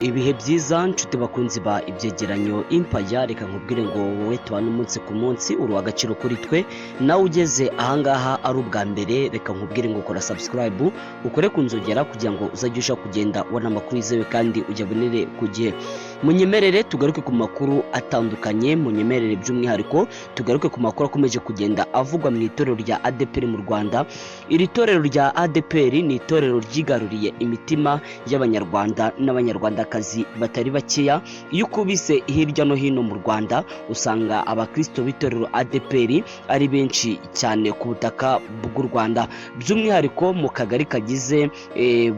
Ibihe byiza nshuti bakunzi ba ibyegeranyo Empire, reka nkubwire ngo wowe tubana umunsi ku munsi uri agaciro kuri twe. Nawe ugeze ahangaha ari ubwa mbere, reka nkubwire ngo ukora subscribe, ukore kunzogera kugira ngo uzajye usha kugenda ubona amakuru yizewe kandi ujyabonere ku gihe. Munyemerere tugaruke ku makuru atandukanye, munyemerere by'umwihariko tugaruke ku makuru akomeje kugenda avugwa mu itorero rya ADEPR mu Rwanda. Iri torero rya ADEPR ni itorero ryigaruriye imitima y'abanyarwanda n'abanyarwandakazi batari bakeya. Iyo ukubise hirya no hino mu Rwanda usanga abakristo b'itorero ADEPR ari benshi cyane ku butaka bw'u Rwanda, by'umwihariko mu kagari kagize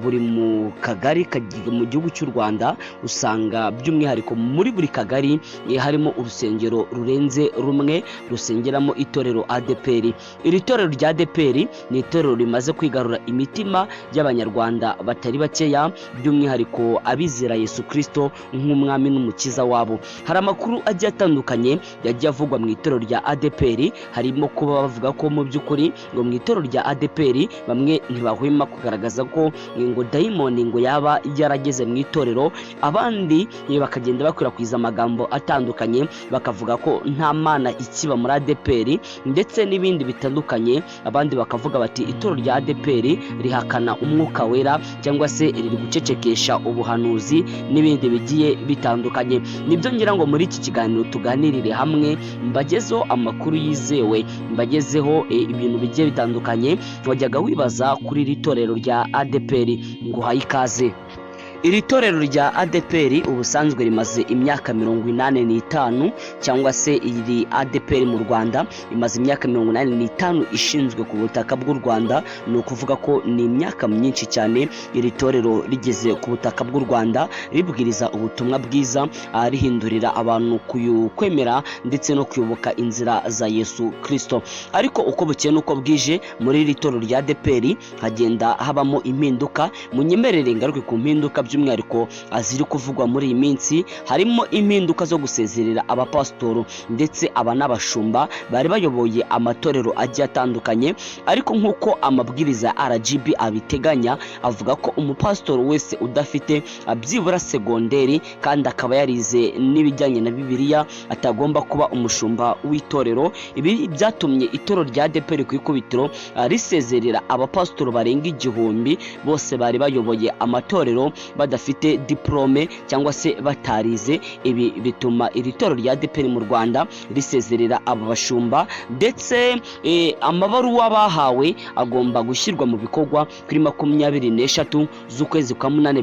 buri mu kagari mu gihugu cy'u Rwanda usanga by'umwihariko muri buri kagari harimo urusengero rurenze rumwe rusengeramo itorero ADEPR. Iri torero rya ADEPR ni itorero rimaze kwigarura imitima y'abanyarwanda batari bakeya, by'umwihariko abizera Yesu Kristo nk'umwami n'umukiza wabo. Hari amakuru agiye atandukanye yagiye avugwa mu itorero rya ADEPR, harimo kuba bavuga ko mu by'ukuri ngo mu itorero rya ADEPR bamwe ntibahwema kugaragaza ko ngo dayimoni ngo yaba yarageze mu itorero, abandi bakagenda bakwirakwiza amagambo atandukanye bakavuga ko nta mana ikiba muri ADEPR ndetse n'ibindi bitandukanye. Abandi bakavuga bati itorero rya ADEPR rihakana umwuka wera cyangwa se riri gucecekesha ubuhanuzi n'ibindi bigiye bitandukanye. Nibyo ngira ngo muri iki kiganiro tuganirire hamwe, mbagezeho amakuru yizewe, mbagezeho ibintu bigiye bitandukanye wajyaga wibaza kuri iri torero rya ADEPR. Nguhaye ikaze. Iri torero rya ADEPR ubusanzwe rimaze imyaka 85 cyangwa se iri ADEPR mu Rwanda imaze imyaka 85 ishinzwe ku butaka bw'u Rwanda. Ni ukuvuga ko ni imyaka myinshi cyane iri torero rigeze ku butaka bw'u Rwanda, ribwiriza ubutumwa bwiza, rihindurira abantu kwemera ndetse no kuyoboka inzira za Yesu Kristo. Ariko uko bukeye nuko bwije muri iri torero rya ADEPR hagenda habamo impinduka. Munyemerere ngaruke ku mpinduka by'umwihariko aziri kuvugwa muri iyi minsi. Harimo impinduka zo gusezerera abapasitoro ndetse aba n'abashumba bari bayoboye amatorero agiye atandukanye, ariko nk'uko amabwiriza ya RGB abiteganya avuga ko umupasitoro wese udafite byibura segonderi kandi akaba yarize n'ibijyanye na Bibiliya atagomba kuba umushumba w'itorero. Ibi byatumye itorero rya ADEPR ku ikubitiro risezerera abapasitoro barenga 1000 bose bari bayoboye amatorero badafite diplome cyangwa se batarize. Ibi bituma iri torero rya ADEPR mu Rwanda risezerera aba bashumba, ndetse amabaruwa bahawe agomba gushyirwa mu bikorwa kuri 23 z'ukwezi kwa 8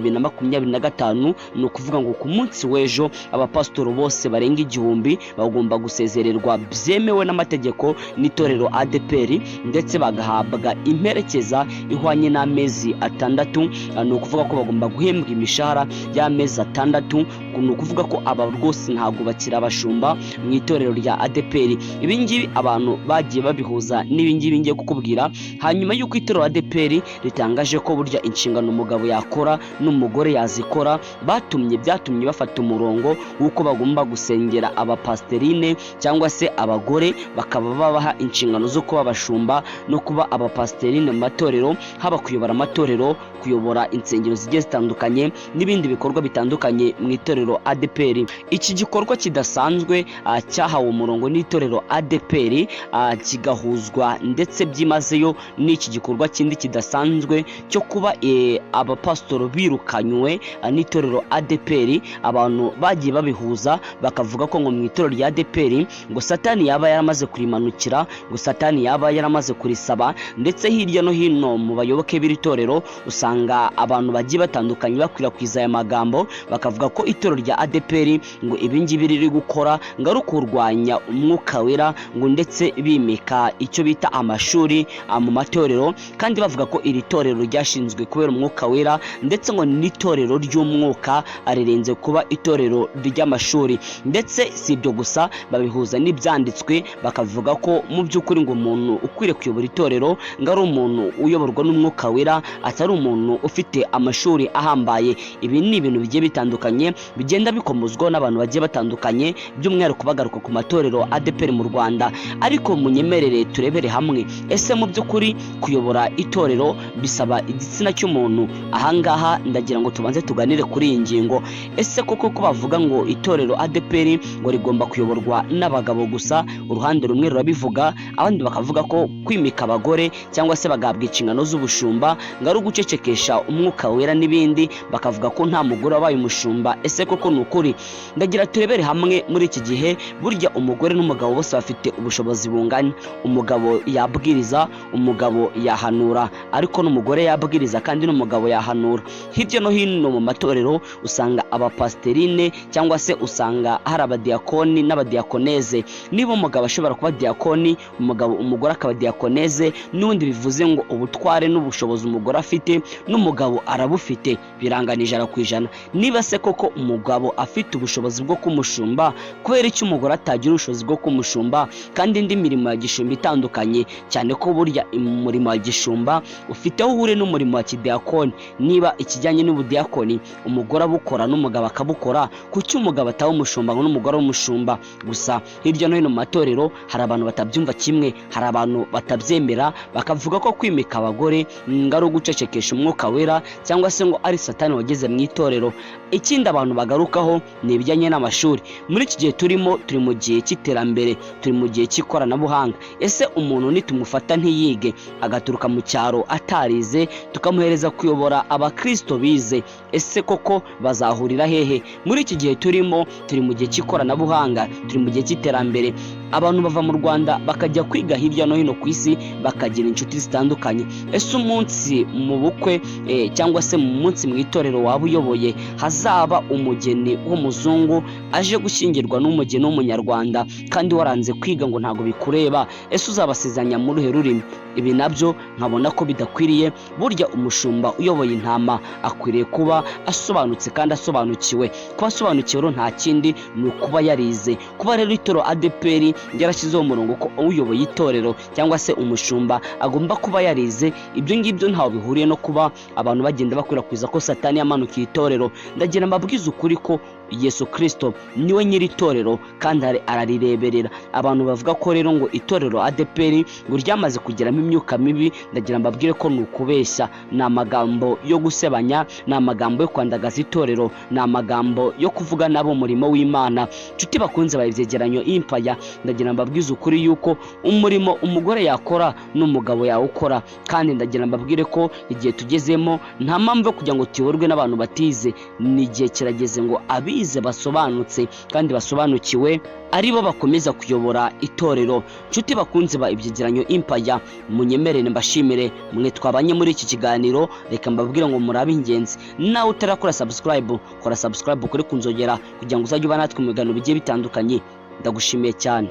2025. ni ukuvuga ngo ku munsi w'ejo abapasitoro bose barenga 1000 bagomba gusezererwa byemewe n'amategeko n'itorero ADEPR, ndetse bagahabwa imperekeza ihwanye n'amezi 6. ni ukuvuga ko bagomba guhembwa imishahara y'amezi 6. ni ukuvuga ko aba rwose ntabwo bakira abashumba mu itorero rya ADEPR. Ibingibi abantu bagiye babihuza n'ibingibi ngiye kukubwira, hanyuma y'uko itorero ADEPR ritangaje ko burya inshingano umugabo yakora n'umugore yazikora, byatumye bafata umurongo w'uko bagomba gusengera abapasiterine cyangwa se abagore, bakaba babaha inshingano zo kuba abashumba no kuba abapasiterine mu matorero, haba kuyobora amatorero, kuyobora insengero zigiye zitandukanye n'ibindi bikorwa bitandukanye mu itorero ADEPR. Iki gikorwa kidasanzwe cyahawe umurongo n'itorero ADEPR kigahuzwa ndetse byimazeyo n'iki gikorwa kindi kidasanzwe cyo kuba abapasitoro birukanywe n'itorero ADEPR. Abantu bagiye babihuza bakavuga ko ngo mu itorero rya ADEPR ngo Satani yaba yaramaze kurimanukira, ngo Satani yaba yaramaze kurisaba, ndetse hirya no hino mu bayoboke b'iri torero usanga abantu bagiye batandukanye bakwirakwiza aya magambo bakavuga ko itorero rya ADEPR ngo ibingibi riri gukora ngo ari kurwanya umwuka wera, ngo ndetse bimika icyo bita amashuri mu matorero, kandi bavuga ko iri torero ryashinzwe kubera umwuka wera, ndetse ngo n'itorero ry'umwuka arirenze kuba itorero ry'amashuri. Ndetse si ibyo gusa, babihuza n'ibyanditswe bakavuga ko mu by'ukuri ngo umuntu ukwiriye kuyobora itorero ngo ari umuntu uyoborwa n'umwuka wera, atari umuntu ufite amashuri ahambaye ihambaye. Ibi ni ibintu bigiye bitandukanye bigenda bikomozwa n'abantu bagiye batandukanye, by'umwihariko bagaruka ku matorero ADEPR mu Rwanda. Ariko munyemerere turebere hamwe, ese mu by'ukuri kuyobora itorero bisaba igitsina cy'umuntu? Ahangaha ndagira ngo tubanze tuganire kuri iyi ngingo. Ese koko ko bavuga ngo itorero ADEPR ngo rigomba kuyoborwa n'abagabo gusa, uruhande rumwe rurabivuga, abandi bakavuga ko kwimika abagore cyangwa se bagahabwa inshingano z'ubushumba ngo ari ugucecekesha umwuka wera n'ibindi, bakavuga ko nta mugore wabaye umushumba. Ese koko ni ukuri? Ndagira turebere hamwe. Muri iki gihe burya umugore n'umugabo bose bafite ubushobozi bungana. Umugabo yabwiriza, umugabo yahanura, ariko n'umugore yabwiriza kandi n'umugabo yahanura. Hirya no hino mu matorero usanga abapasiterine cyangwa se usanga hari abadiyakoni n'abadiyakoneze. Niba umugabo ashobora kuba diyakoni, umugore akaba diyakoneze, n'ubundi bivuze ngo ubutware n'ubushobozi umugore afite n'umugabo arabufite, birangana 100%. Niba se koko umugabo afite ubushobozi bwo kumushumba, kubera iki umugore atagira ubushobozi bwo kumushumba? Kandi indi mirimo ya gishumba itandukanye, cyane ko burya umurimo wa gishumba ufite aho uhure n'umurimo wa kidiyakoni. Niba ikijyanye n'ubudiyakoni umugore abukora n'umugabo akabukora, kuki umugabo ataba umushumba ngo n'umugore umushumba gusa? Hirya no hino mu matorero hari abantu batabyumva kimwe, hari abantu batabyemera, bakavuga ko kwimika abagore ngari ugucecekesha umwuka wera cyangwa se ngo ari satani wageze mu itorero. Ikindi abantu bagarukaho ni ibijyanye n'amashuri. Muri iki gihe turi mu gihe cy'iterambere, turi mu gihe cy'ikoranabuhanga. Ese umuntu nitumufata ntiyige, agaturuka mu cyaro atarize, tukamuhereza kuyobora abakristo bize, ese koko bazahurira hehe? Muri iki gihe turi mu gihe cy'ikoranabuhanga, turi mu gihe cy'iterambere. Abantu bava mu Rwanda bakajya kwiga hirya no hino ku isi, bakagira inshuti zitandukanye. Ese umunsi mu bukwe cyangwa se mu munsi mu itorero waba uyoboye hazaba umugeni w'umuzungu aje gushyingirwa n'umugeni w'umunyarwanda kandi waranze kwiga ngo ntago bikureba, ese uzabasezanya mu ruhe rurimi? Ibi nabyo nkabona ko bidakwiriye. Burya umushumba uyoboye intama akwiriye kuba asobanutse kandi asobanukiwe. Kuba asobanukiwe rero nta kindi ni ukuba yarize. Kuba rero itorero ADEPR yarashyizeho umurongo ko uyoboye itorero cyangwa se umushumba agomba kuba yarize, ibyo ngibyo ntaho bihuriye no kuba abantu bagenda bakwirakwiza ko satani yamanukiye itorero. Ndagira mbabwiza ukuri ko Yesu Kristo niwe nyiri itorero kandi ararireberera. Abantu bavuga ko rero ngo itorero ADEPR ngo ryamaze kugeramo imyuka mibi, ndagira mbabwire ko ni ukubeshya. Ni amagambo yo gusebanya, ni amagambo yo kwandagaza itorero, ni amagambo yo kuvuga nabo umurimo w'Imana. Nshuti bakunze bayivyegeranyo impaya, ndagira mbabwize ukuri yuko umurimo umugore yakora n'umugabo yawukora, kandi ndagira mbabwire ko igihe tugezemo nta mpamvu yo kugira ngo tuyoborwe n'abantu batize. Ni igihe kirageze ngo abize basobanutse kandi basobanukiwe aribo bakomeza kuyobora itorero. Nshuti bakunze ba ibyegeranyo impaya, munyemerere mbashimire mwe twabanye muri iki kiganiro. Reka mbabwire ngo murabe ingenzi. Nawe utarakora subscribe, kora subscribe kuri kunzogera kugira ngo uzajye uba natwe mu biganiro bigiye bitandukanye. Ndagushimiye cyane.